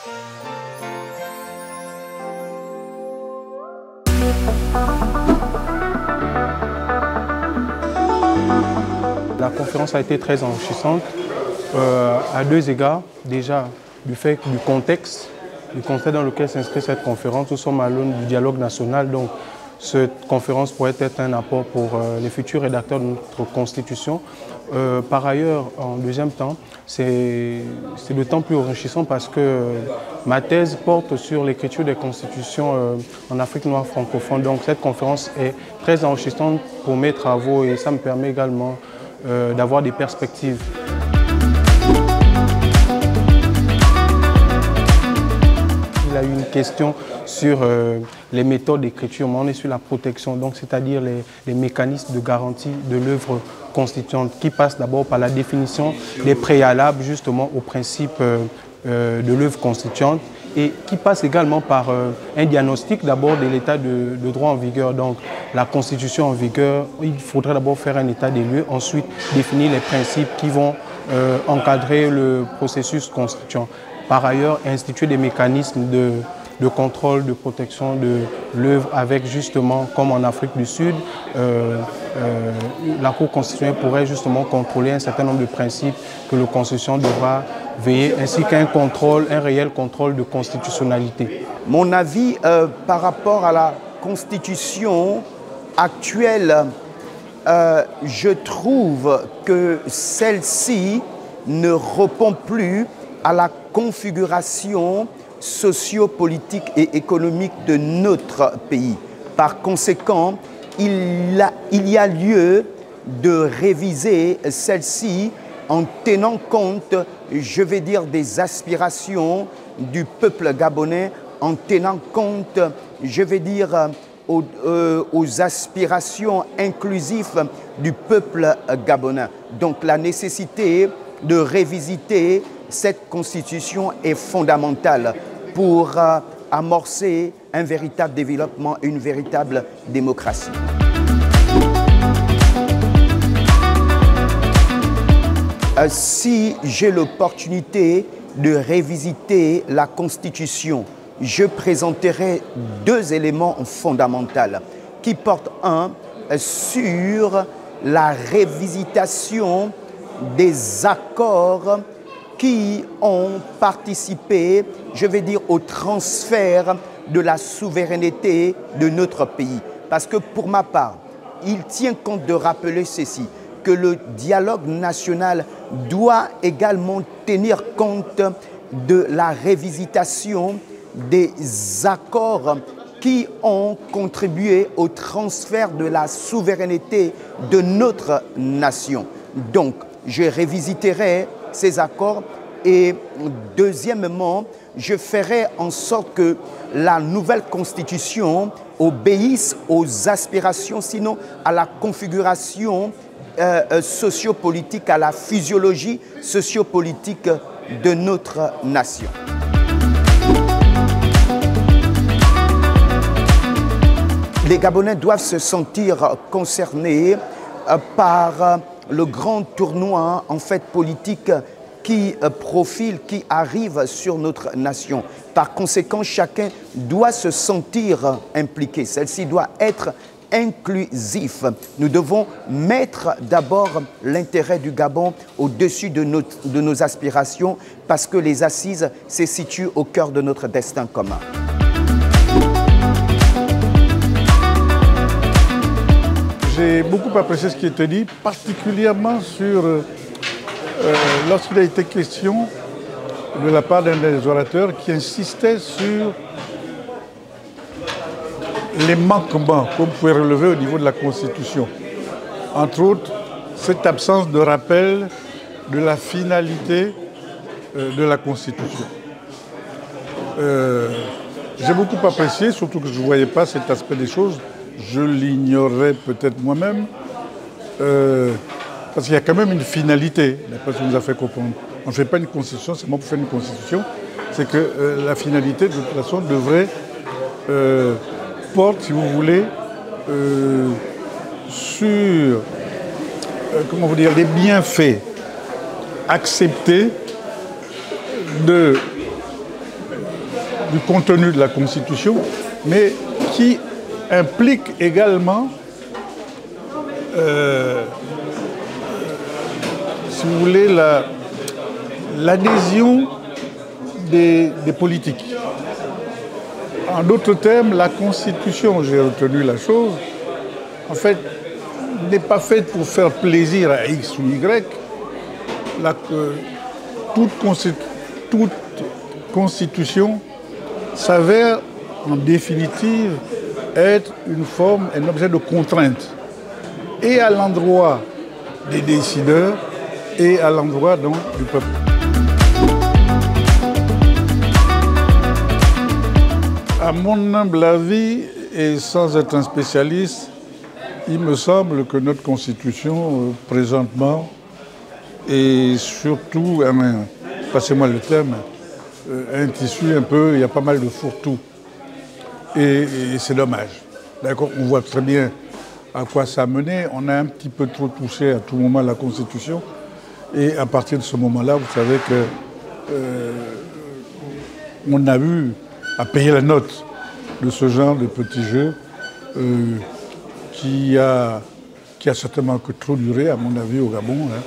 La conférence a été très enrichissante à deux égards. Déjà, du fait du contexte dans lequel s'inscrit cette conférence. Nous sommes à l'aune du dialogue national, donc cette conférence pourrait être un apport pour les futurs rédacteurs de notre Constitution. Par ailleurs, en deuxième temps, c'est d'autant plus enrichissant parce que ma thèse porte sur l'écriture des constitutions en Afrique noire francophone. Donc cette conférence est très enrichissante pour mes travaux et ça me permet également d'avoir des perspectives. Il y a eu une question sur les méthodes d'écriture, mais on est sur la protection, donc c'est-à-dire les mécanismes de garantie de l'œuvre constituante qui passent d'abord par la définition des préalables justement au principe de l'œuvre constituante et qui passe également par un diagnostic d'abord de l'état de droit en vigueur, donc la constitution en vigueur. Il faudrait d'abord faire un état des lieux, ensuite définir les principes qui vont encadrer le processus constituant. Par ailleurs, instituer des mécanismes de contrôle, de protection de l'œuvre avec justement, comme en Afrique du Sud, la Cour constitutionnelle pourrait justement contrôler un certain nombre de principes que le Constitution devra veiller, ainsi qu'un contrôle, un réel contrôle de constitutionnalité. Mon avis par rapport à la Constitution actuelle, je trouve que celle-ci ne répond plus à la configuration sociopolitique et économique de notre pays. Par conséquent, il y a lieu de réviser celle-ci en tenant compte, je vais dire, des aspirations du peuple gabonais, en tenant compte, je vais dire, aux aspirations inclusives du peuple gabonais. Donc la nécessité de révisiter cette constitution est fondamentale pour amorcer un véritable développement, une véritable démocratie. Si j'ai l'opportunité de révisiter la Constitution, je présenterai deux éléments fondamentaux qui portent un sur la révisitation des accords qui ont participé, je vais dire, au transfert de la souveraineté de notre pays. Parce que pour ma part, il tient compte de rappeler ceci, que le dialogue national doit également tenir compte de la révisitation des accords qui ont contribué au transfert de la souveraineté de notre nation. Donc, je révisiterai ces accords et deuxièmement, je ferai en sorte que la nouvelle constitution obéisse aux aspirations, sinon à la configuration sociopolitique, à la physiologie sociopolitique de notre nation. Les Gabonais doivent se sentir concernés par le grand tournoi en fait politique qui profile, qui arrive sur notre nation. Par conséquent, chacun doit se sentir impliqué. Celle-ci doit être inclusif. Nous devons mettre d'abord l'intérêt du Gabon au-dessus de nos aspirations parce que les assises se situent au cœur de notre destin commun. J'ai beaucoup apprécié ce qui a été dit, particulièrement sur lorsqu'il a été question de la part d'un des orateurs qui insistait sur les manquements qu'on pouvait relever au niveau de la Constitution. Entre autres, cette absence de rappel de la finalité de la Constitution. J'ai beaucoup apprécié, surtout que je ne voyais pas cet aspect des choses. Je l'ignorais peut-être moi-même, parce qu'il y a quand même une finalité, d'après ce qu'on nous a fait comprendre. On ne fait pas une constitution, c'est moi pour faire une constitution, c'est que la finalité, de toute façon, devrait porte, si vous voulez, sur, comment vous dire, les bienfaits acceptés de du contenu de la Constitution, mais qui implique également, si vous voulez, l'adhésion des politiques. En d'autres termes, la Constitution, j'ai retenu la chose, en fait, n'est pas faite pour faire plaisir à X ou Y. Toute constitution s'avère en définitive être une forme, un objet de contrainte, et à l'endroit des décideurs et à l'endroit donc du peuple. À mon humble avis, et sans être un spécialiste, il me semble que notre Constitution, présentement, est surtout, passez-moi le terme, un tissu un peu, il y a pas mal de fourre-tout. Et c'est dommage. D'accord, on voit très bien à quoi ça a mené. On a un petit peu trop touché à tout moment la Constitution. Et à partir de ce moment-là, vous savez que on a eu à payer la note de ce genre de petit jeu qui a certainement que trop duré, à mon avis, au Gabon, hein,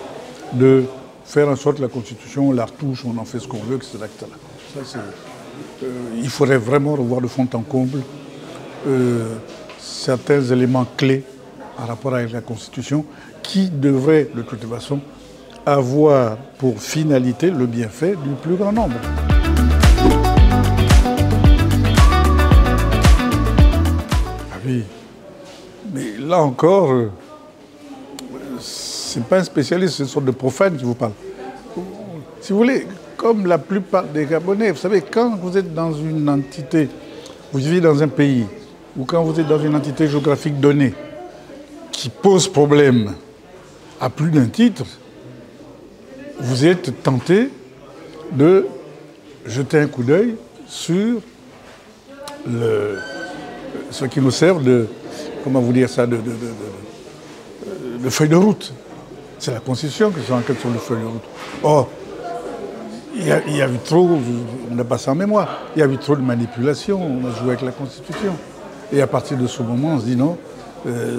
de faire en sorte que la Constitution, on la retouche, on en fait ce qu'on veut, etc. Ça, il faudrait vraiment revoir de fond en comble certains éléments clés en rapport avec la Constitution qui devraient, de toute façon, avoir pour finalité le bienfait du plus grand nombre. Ah oui, mais là encore, c'est pas un spécialiste, c'est une sorte de profane qui vous parle. Si vous voulez, comme la plupart des Gabonais, vous savez, quand vous êtes dans une entité, vous vivez dans un pays, ou quand vous êtes dans une entité géographique donnée, qui pose problème à plus d'un titre, vous êtes tenté de jeter un coup d'œil sur ce qui nous sert de, comment vous dire ça, de feuille de route. C'est la Constitution qui est en quelque sorte de feuille de route. Or, il y a eu trop, on a passé en mémoire, il y a eu trop de manipulations, on a joué avec la Constitution. Et à partir de ce moment, on se dit non,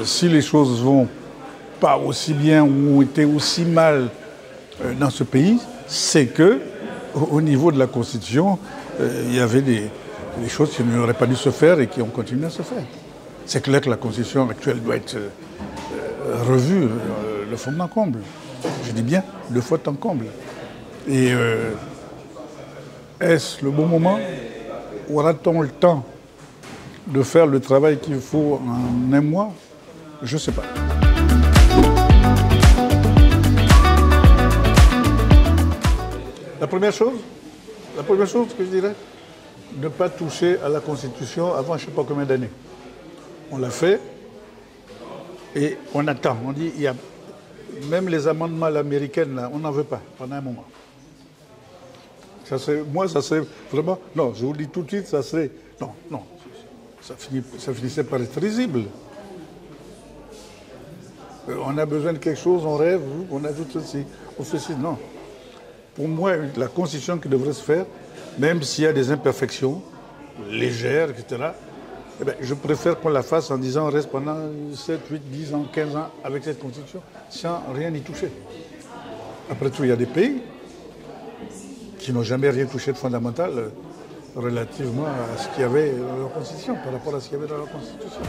si les choses vont pas aussi bien ou ont été aussi mal dans ce pays, c'est que au niveau de la Constitution, il y avait des choses qui n'auraient pas dû se faire et qui ont continué à se faire. C'est clair que la Constitution actuelle doit être revue de fond en comble. Je dis bien de fond en comble. Et est-ce le bon moment? Aura-t-on le temps de faire le travail qu'il faut en un mois? Je ne sais pas. La première chose que je dirais, ne pas toucher à la Constitution avant je ne sais pas combien d'années. On l'a fait et on attend. On dit, il y a même les amendements à l'américaine, là, on n'en veut pas pendant un moment. Ça serait vraiment... Non, je vous le dis tout de suite, ça serait... Non, ça finissait par être risible. On a besoin de quelque chose, on rêve, on ajoute ceci, on fait ceci. Non. Pour moi, la Constitution qui devrait se faire, même s'il y a des imperfections légères, etc., eh bien, je préfère qu'on la fasse en disant on reste pendant 7, 8, 10 ans, 15 ans avec cette Constitution, sans rien y toucher. Après tout, il y a des pays qui n'ont jamais rien touché de fondamental relativement à ce qu'il y avait dans leur Constitution, par rapport à ce qu'il y avait dans leur Constitution.